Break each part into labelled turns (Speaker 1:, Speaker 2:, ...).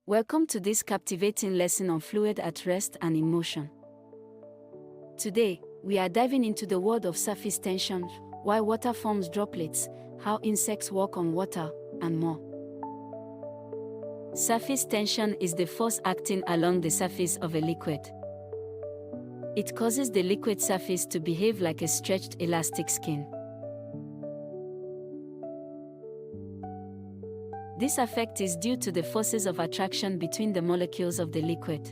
Speaker 1: Welcome to this captivating lesson on fluid at rest and in motion. Today, we are diving into the world of surface tension, why water forms droplets, how insects walk on water, and more. Surface tension is the force acting along the surface of a liquid. It causes the liquid surface to behave like a stretched elastic skin. This effect is due to the forces of attraction between the molecules of the liquid.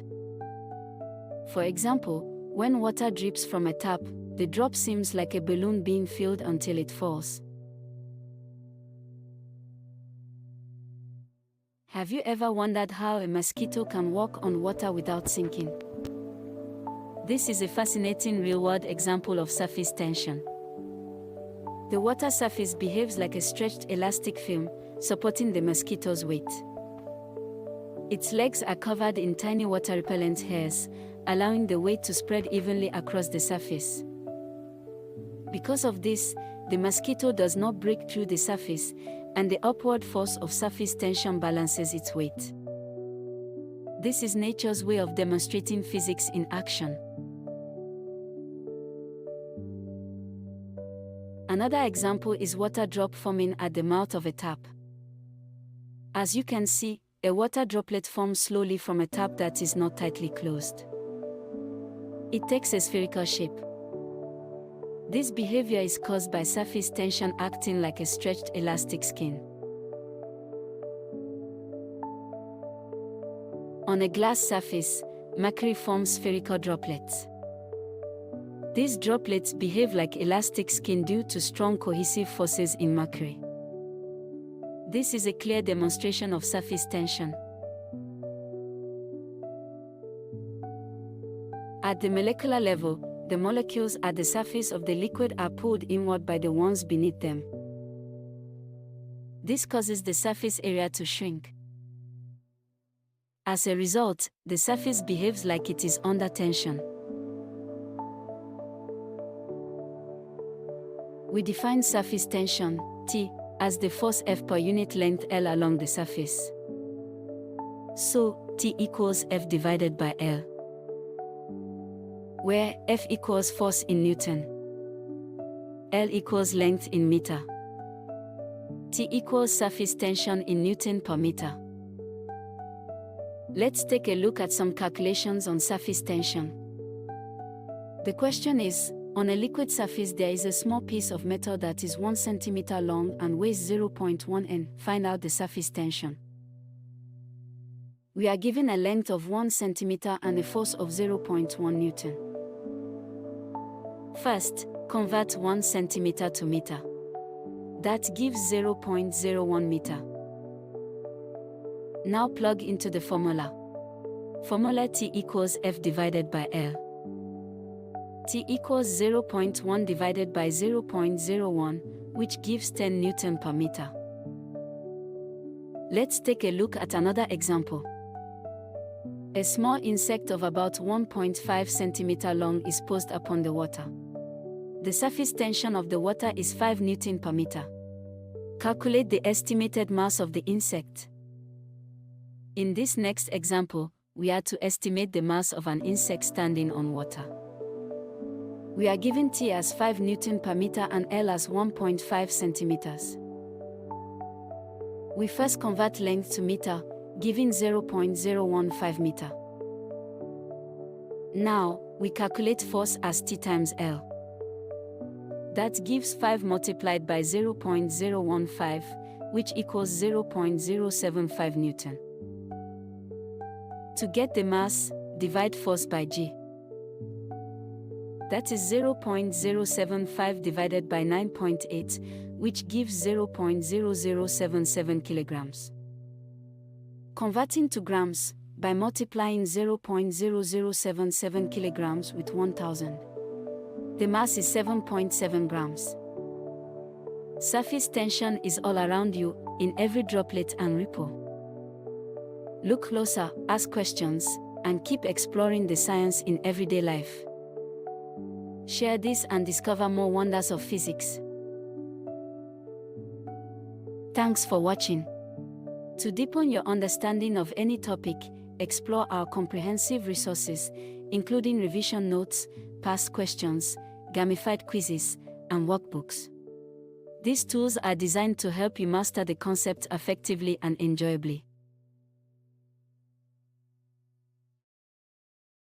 Speaker 1: For example, when water drips from a tap, the drop seems like a balloon being filled until it falls. Have you ever wondered how a mosquito can walk on water without sinking? This is a fascinating real-world example of surface tension. The water surface behaves like a stretched elastic film, supporting the mosquito's weight. Its legs are covered in tiny water-repellent hairs, allowing the weight to spread evenly across the surface. Because of this, the mosquito does not break through the surface, and the upward force of surface tension balances its weight. This is nature's way of demonstrating physics in action. Another example is water drop forming at the mouth of a tap. As you can see, a water droplet forms slowly from a tap that is not tightly closed. It takes a spherical shape. This behavior is caused by surface tension acting like a stretched elastic skin. On a glass surface, mercury forms spherical droplets. These droplets behave like elastic skin due to strong cohesive forces in mercury. This is a clear demonstration of surface tension. At the molecular level, the molecules at the surface of the liquid are pulled inward by the ones beneath them. This causes the surface area to shrink. As a result, the surface behaves like it is under tension. We define surface tension, T, as the force F per unit length L along the surface. So, T equals F divided by L, where F equals force in Newton, L equals length in meter, T equals surface tension in Newton per meter. Let's take a look at some calculations on surface tension. The question is, on a liquid surface there is a small piece of metal that is 1 centimeter long and weighs 0.1 N. Find out the surface tension. We are given a length of 1 centimeter and a force of 0.1 Newton. First, convert 1 centimeter to meter. That gives 0.01 meter. Now plug into the formula. Formula T equals F divided by L. T equals 0.1 divided by 0.01, which gives 10 Newton per meter. Let's take a look at another example. A small insect of about 1.5 centimeter long is posed upon the water. The surface tension of the water is 5 Newton per meter. Calculate the estimated mass of the insect. In this next example, we are to estimate the mass of an insect standing on water. We are given T as 5 Newton per meter and L as 1.5 centimeters. We first convert length to meter, giving 0.015 meter. Now, we calculate force as T times L. That gives 5 multiplied by 0.015, which equals 0.075 Newton. To get the mass, divide force by G. That is 0.075 divided by 9.8, which gives 0.0077 kilograms. Converting to grams, by multiplying 0.0077 kilograms with 1000. The mass is 7.7 grams. Surface tension is all around you, in every droplet and ripple. Look closer, ask questions, and keep exploring the science in everyday life. Share this and discover more wonders of physics. Thanks for watching. To deepen your understanding of any topic, explore our comprehensive resources, including revision notes, past questions, gamified quizzes, and workbooks. These tools are designed to help you master the concept effectively and enjoyably.